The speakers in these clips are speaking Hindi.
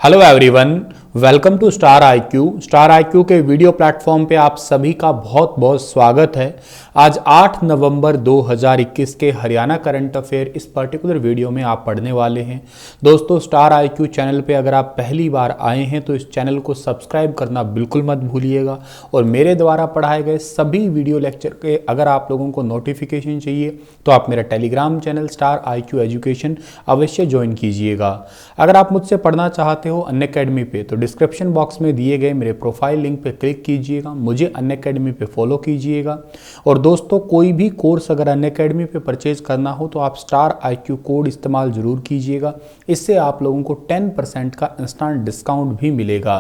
Hello everyone, welcome to Star IQ. Star IQ के वीडियो प्लेटफॉर्म पे आप सभी का बहुत बहुत स्वागत है। आज 8 नवंबर 2021 के हरियाणा करंट अफेयर इस पर्टिकुलर वीडियो में आप पढ़ने वाले हैं। दोस्तों, स्टार आईक्यू चैनल पे अगर आप पहली बार आए हैं तो इस चैनल को सब्सक्राइब करना बिल्कुल मत भूलिएगा और मेरे द्वारा पढ़ाए गए सभी वीडियो लेक्चर के अगर आप लोगों को नोटिफिकेशन चाहिए तो आप मेरा Telegram channel star IQ education अवश्य ज्वाइन कीजिएगा। अगर आप मुझसे पढ़ना चाहते हो अनअकैडमी पे तो डिस्क्रिप्शन बॉक्स में दिए गए मेरे प्रोफाइल लिंक पे क्लिक कीजिएगा, मुझे अनअकैडमी पे फॉलो कीजिएगा। और दोस्तों, कोई भी कोर्स अगर अनअकैडमी पे परचेज करना हो तो आप स्टार आईक्यू कोड इस्तेमाल जरूर कीजिएगा, इससे आप लोगों को 10% का इंस्टेंट डिस्काउंट भी मिलेगा।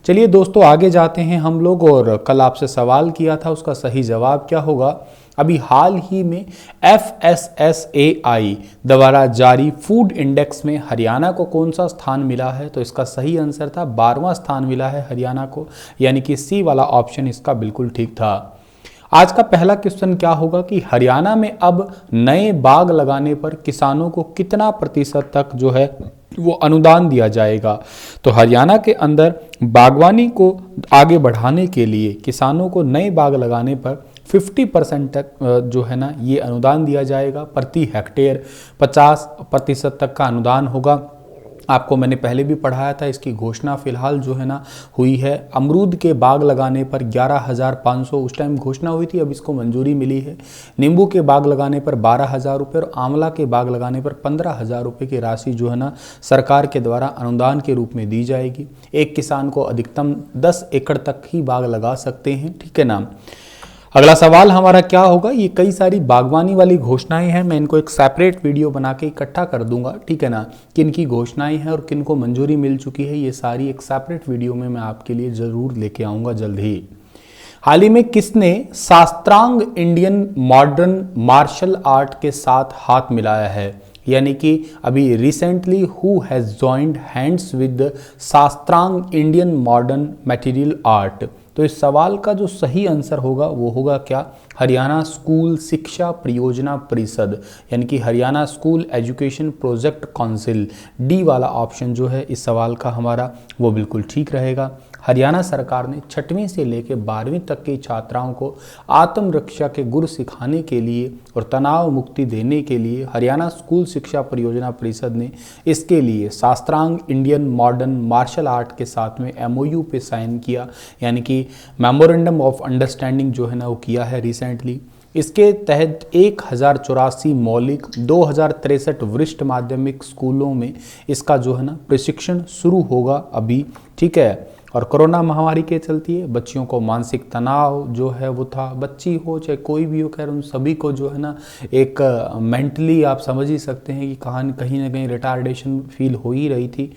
चलिए दोस्तों, आगे जाते हैं हम लोग। और कल आपसे सवाल किया था, उसका सही जवाब क्या होगा। अभी हाल ही में FSSAI द्वारा जारी फूड इंडेक्स में हरियाणा को कौन सा स्थान मिला है, तो इसका सही आंसर था 12वां स्थान मिला है हरियाणा को, यानी कि सी वाला ऑप्शन इसका बिल्कुल ठीक था। आज का पहला क्वेश्चन क्या होगा कि हरियाणा में अब नए बाग लगाने पर किसानों को कितना प्रतिशत तक जो है वो अनुदान दिया जाएगा। तो हरियाणा के अंदर बागवानी को आगे बढ़ाने के लिए किसानों को नए बाग लगाने पर 50% तक जो है ना ये अनुदान दिया जाएगा। प्रति हेक्टेयर 50% तक का अनुदान होगा। आपको मैंने पहले भी पढ़ाया था, इसकी घोषणा फिलहाल जो है ना हुई है। अमरूद के बाग लगाने पर 11,500 उस टाइम घोषणा हुई थी, अब इसको मंजूरी मिली है। नींबू के बाग लगाने पर 12,000 रुपये और आंवला के बाग लगाने पर 15,000 रुपये की राशि जो है ना सरकार के द्वारा अनुदान के रूप में दी जाएगी। एक किसान को अधिकतम 10 एकड़ तक ही बाग लगा सकते हैं, ठीक है ना। अगला सवाल हमारा क्या होगा, ये कई सारी बागवानी वाली घोषणाएं हैं, मैं इनको एक सेपरेट वीडियो बना के इकट्ठा कर दूंगा, ठीक है ना। किन की घोषणाएं हैं और किन को मंजूरी मिल चुकी है, ये सारी एक सेपरेट वीडियो में मैं आपके लिए ज़रूर लेके आऊँगा जल्द ही। हाल ही में किसने Shastrang Indian modern martial art के साथ हाथ मिलाया है, यानी कि अभी recently who has joined hands with Shastrang Indian modern material art. तो इस सवाल का जो सही आंसर होगा वो होगा क्या, हरियाणा स्कूल शिक्षा परियोजना परिषद, यानी कि Haryana school education project council. D वाला ऑप्शन जो है इस सवाल का हमारा वो बिल्कुल ठीक रहेगा। हरियाणा सरकार ने 6वीं से लेकर 12वीं तक की छात्राओं को आत्मरक्षा के गुर सिखाने के लिए और तनाव मुक्ति देने के लिए हरियाणा स्कूल शिक्षा परियोजना परिषद ने इसके लिए शास्त्रांग इंडियन मॉडर्न मार्शल आर्ट के साथ में MOU पे साइन किया, यानी कि मेमोरेंडम ऑफ अंडरस्टैंडिंग जो है ना वो किया है रिसेंटली। इसके तहत 1084 मौलिक 2063 वरिष्ठ माध्यमिक स्कूलों में इसका जो है ना प्रशिक्षण शुरू होगा अभी, ठीक है। और कोरोना महामारी के चलती है बच्चियों को मानसिक तनाव जो है वो था, बच्ची हो चाहे कोई भी हो, खैर उन सभी को जो है ना एक मेंटली आप समझ ही सकते हैं कि कहीं ना कहीं रिटार्डेशन फील हो ही रही थी।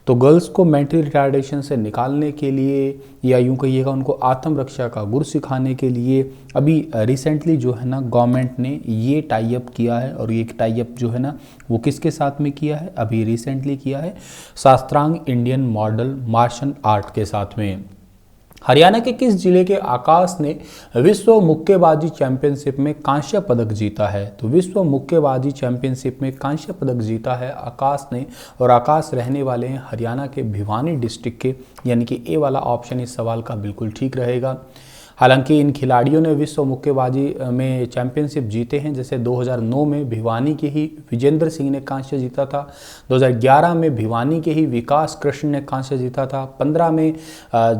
तो गर्ल्स को मेंटल रिटार्डेशन से निकालने के लिए या यूँ कहिएगा उनको आत्मरक्षा का गुर सिखाने के लिए अभी रिसेंटली जो है ना गवर्नमेंट ने ये टाई अप किया है। और ये टाई अप जो है ना वो किसके साथ में किया है, अभी रिसेंटली किया है शास्त्रांग इंडियन मॉडल मार्शल आर्ट के साथ में। हरियाणा के किस जिले के आकाश ने विश्व मुक्केबाजी चैंपियनशिप में कांस्य पदक जीता है। तो विश्व मुक्केबाजी चैंपियनशिप में कांस्य पदक जीता है आकाश ने, और आकाश रहने वाले हैं हरियाणा के भिवानी डिस्ट्रिक्ट के, यानी कि ए वाला ऑप्शन इस सवाल का बिल्कुल ठीक रहेगा। हालांकि इन खिलाड़ियों ने विश्व मुक्केबाजी में चैंपियनशिप जीते हैं, जैसे 2009 में भिवानी के ही विजेंद्र सिंह ने कांस्य जीता था, 2011 में भिवानी के ही विकास कृष्ण ने कांस्य जीता था, 15 में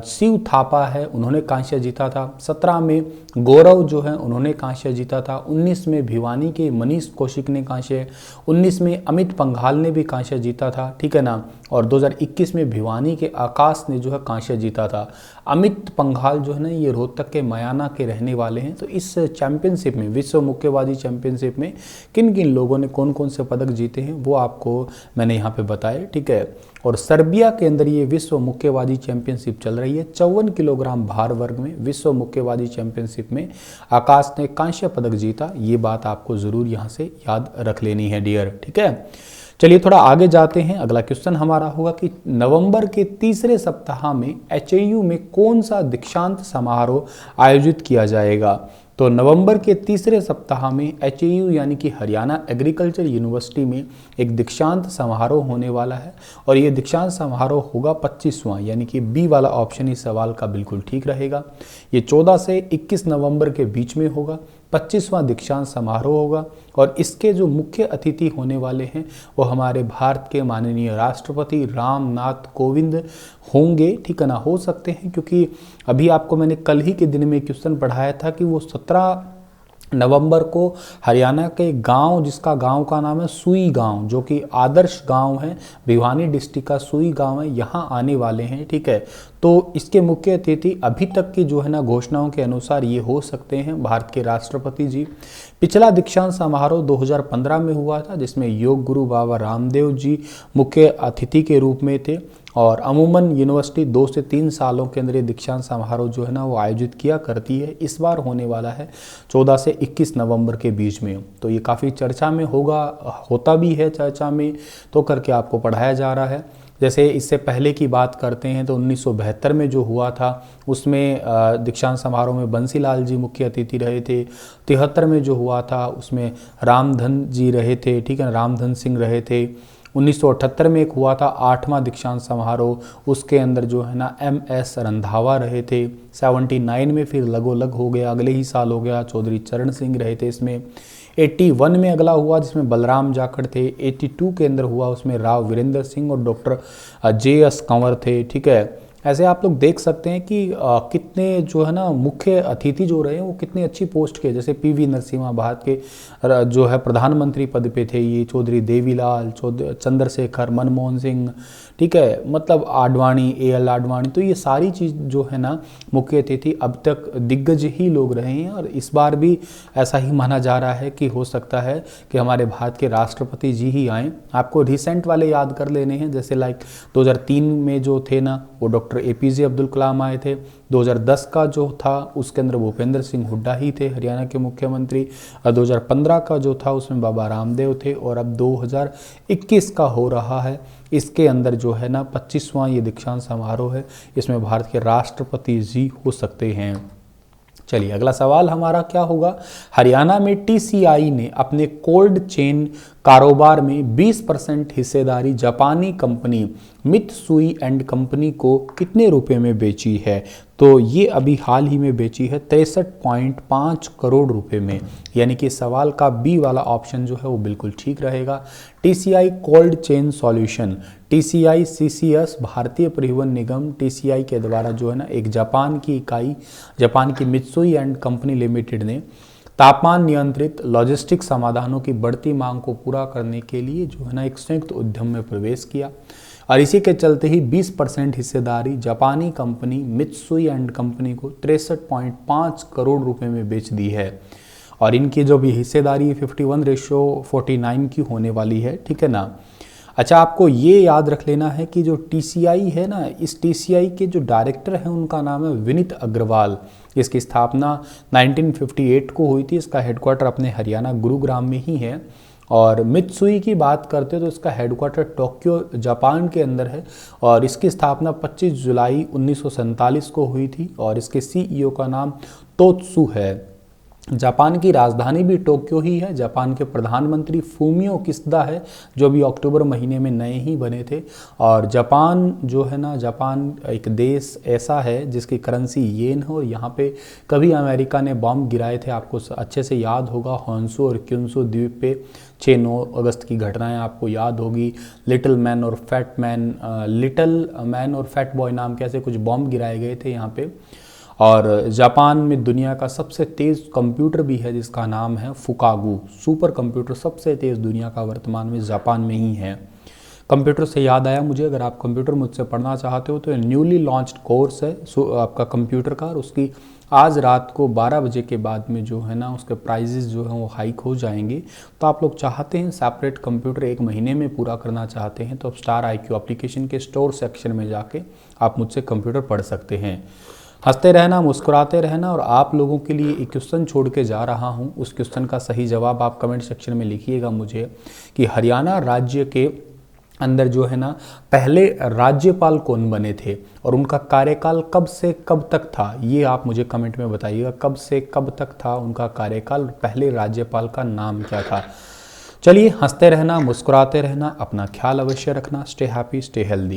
शिव थापा है उन्होंने कांस्य जीता था, 17 में गौरव जो है उन्होंने कांस्य जीता था, 19 में भिवानी के मनीष कौशिक ने कांस्य, 19 में अमित पंघाल ने भी कांस्य जीता था, ठीक है ना। और 2021 में भिवानी के आकाश ने जो है कांस्य जीता था। अमित पंघाल जो है ना ये रोहतक के मयाना के रहने वाले हैं। तो इस चैंपियनशिप में, विश्व मुक्केबाजी चैंपियनशिप में किन किन लोगों ने कौन कौन से पदक जीते हैं वो आपको मैंने यहाँ पे बताया, ठीक है। और सर्बिया के अंदर ये विश्व मुक्केबाजी चैंपियनशिप चल रही है। 54 किलोग्राम भार वर्ग में विश्व मुक्केबाजी चैंपियनशिप में आकाश ने कांस्य पदक जीता। ये बात आपको ज़रूर यहाँ से याद रख लेनी है डियर, ठीक है। चलिए थोड़ा आगे जाते हैं। अगला क्वेश्चन हमारा होगा कि नवंबर के तीसरे सप्ताह में HAU में कौन सा दीक्षांत समारोह आयोजित किया जाएगा। तो नवंबर के तीसरे सप्ताह में HAU यानी कि हरियाणा एग्रीकल्चर यूनिवर्सिटी में एक दीक्षांत समारोह होने वाला है और ये दीक्षांत समारोह होगा 25वां, यानी कि बी वाला ऑप्शन इस सवाल का बिल्कुल ठीक रहेगा। ये 14 से 21 नवंबर के बीच में होगा। 25वां दीक्षांत समारोह होगा और इसके जो मुख्य अतिथि होने वाले हैं वो हमारे भारत के माननीय राष्ट्रपति रामनाथ कोविंद होंगे, ठीक है ना। हो सकते हैं क्योंकि अभी आपको मैंने कल ही के दिन में क्वेश्चन पढ़ाया था कि वो 17 नवंबर को हरियाणा के गांव, जिसका गांव का नाम है सुई गांव, जो कि आदर्श गांव है, भिवानी डिस्ट्रिक्ट का सुई गांव है, यहाँ आने वाले हैं, ठीक है। तो इसके मुख्य अतिथि अभी तक की जो है ना घोषणाओं के अनुसार ये हो सकते हैं भारत के राष्ट्रपति जी। पिछला दीक्षांत समारोह 2015 में हुआ था जिसमें योग गुरु बाबा रामदेव जी मुख्य अतिथि के रूप में थे और अमूमन यूनिवर्सिटी 2 से 3 सालों के अंदर ये दीक्षांत समारोह जो है ना वो आयोजित किया करती है। इस बार होने वाला है 14 से 21 नवंबर के बीच में। तो ये काफ़ी चर्चा में होगा, होता भी है चर्चा में, तो करके आपको पढ़ाया जा रहा है। जैसे इससे पहले की बात करते हैं तो 1972 में जो हुआ था उसमें दीक्षांत समारोह में बंसीलाल जी मुख्य अतिथि रहे थे। 73 में जो हुआ था उसमें रामधन जी रहे थे, ठीक है, रामधन सिंह रहे थे। 1978 में एक हुआ था 8वां दीक्षांत समारोह, उसके अंदर जो है ना MS रंधावा रहे थे। 79 में फिर लगोलग हो गया, अगले ही साल हो गया, चौधरी चरण सिंह रहे थे इसमें। 81 में अगला हुआ जिसमें बलराम जाखड़ थे। 82 के अंदर हुआ उसमें राव वीरेंद्र सिंह और डॉक्टर JS कंवर थे, ठीक है। ऐसे आप लोग देख सकते हैं कि कितने जो है ना मुख्य अतिथि जो रहे वो कितनी अच्छी पोस्ट के, जैसे PV नरसिम्हा भारत के जो है प्रधानमंत्री पद पे थे, ये चौधरी देवीलाल, चंद्रशेखर, मनमोहन सिंह, ठीक है, मतलब आडवाणी, AL आडवाणी। तो ये सारी चीज़ जो है ना मुख्य अतिथि अब तक दिग्गज ही लोग रहे हैं और इस बार भी ऐसा ही माना जा रहा है कि हो सकता है कि हमारे भारत के राष्ट्रपति जी ही आएँ। आपको रिसेंट वाले याद कर लेने हैं, जैसे लाइक 2003 में जो थे ना वो डॉक्टर APJ अब्दुल कलाम आए थे। 2010 का जो था उसके अंदर भूपेंद्र सिंह हुड्डा ही थे हरियाणा के मुख्यमंत्री। और 2015 का जो था उसमें बाबा रामदेव थे और अब 2021 का हो रहा है, इसके अंदर जो है ना 25वां ये दीक्षांत समारोह है, इसमें भारत के राष्ट्रपति जी हो सकते हैं। चलिए अगला सवाल हमारा क्या होगा। हरियाणा में TCI ने अपने कोल्ड चेन कारोबार में 20% हिस्सेदारी जापानी कंपनी मित्सुई एंड कंपनी को कितने रुपए में बेची है। तो ये अभी हाल ही में बेची है 63.5 करोड़ रुपए में, यानी कि सवाल का बी वाला ऑप्शन जो है वो बिल्कुल ठीक रहेगा। TCI cold chain solution, TCI CCS भारतीय परिवहन निगम TCI के द्वारा जो है ना एक जापान की इकाई, जापान की मित्सुई एंड कंपनी लिमिटेड ने तापमान नियंत्रित लॉजिस्टिक समाधानों की बढ़ती मांग को पूरा करने के लिए जो है ना एक संयुक्त उद्यम में प्रवेश किया और इसी के चलते ही 20% हिस्सेदारी जापानी कंपनी मित्सुई एंड कंपनी को 63.5 करोड़ रुपए में बेच दी है और इनकी जो भी हिस्सेदारी 51:49 की होने वाली है, ठीक है ना। अच्छा, आपको ये याद रख लेना है कि जो TCI है ना, इस TCI के जो डायरेक्टर हैं उनका नाम है विनीत अग्रवाल। इसकी स्थापना 1958 को हुई थी। इसका हेडक्वार्टर अपने हरियाणा गुरुग्राम में ही है और मित्सुई की बात करते तो इसका हेडक्वार्टर टोक्यो जापान के अंदर है और इसकी स्थापना 25 जुलाई 1947 को हुई थी और इसके CEO का नाम तोत्सु है। जापान की राजधानी भी टोक्यो ही है। जापान के प्रधानमंत्री फूमियो किशिदा है जो भी अक्टूबर महीने में नए ही बने थे और जापान जो है ना, जापान एक देश ऐसा है जिसकी करेंसी येन है और यहाँ पे कभी अमेरिका ने बॉम्ब गिराए थे, आपको अच्छे से याद होगा, होन्शु और क्युन्शु द्वीप पे 6-9 अगस्त की घटनाएं आपको याद होगी। लिटिल मैन और फैट बॉय नाम के ऐसे कुछ बॉम्ब गिराए गए थे यहाँ पे। और जापान में दुनिया का सबसे तेज़ कंप्यूटर भी है जिसका नाम है फुकागू सुपर कंप्यूटर, सबसे तेज़ दुनिया का वर्तमान में जापान में ही है। कंप्यूटर से याद आया मुझे, अगर आप कंप्यूटर मुझसे पढ़ना चाहते हो तो न्यूली लॉन्च्ड कोर्स है आपका कंप्यूटर का, और उसकी आज रात को 12 बजे के बाद में जो है ना उसके प्राइजेज़ जो हैं वो हाइक हो जाएंगे। तो आप लोग चाहते हैं सेपरेट कंप्यूटर 1 महीने में पूरा करना चाहते हैं तो आप स्टार IQ एप्लीकेशन के स्टोर सेक्शन में जाके आप मुझसे कंप्यूटर पढ़ सकते हैं। हंसते रहना, मुस्कुराते रहना। और आप लोगों के लिए एक क्वेश्चन छोड़ के जा रहा हूं, उस क्वेश्चन का सही जवाब आप कमेंट सेक्शन में लिखिएगा मुझे कि हरियाणा राज्य के अंदर जो है ना पहले राज्यपाल कौन बने थे और उनका कार्यकाल कब से कब तक था, ये आप मुझे कमेंट में बताइएगा, कब से कब तक था उनका कार्यकाल, पहले राज्यपाल का नाम क्या था। चलिए, हंसते रहना, मुस्कुराते रहना, अपना ख्याल अवश्य रखना। Stay happy, stay healthy.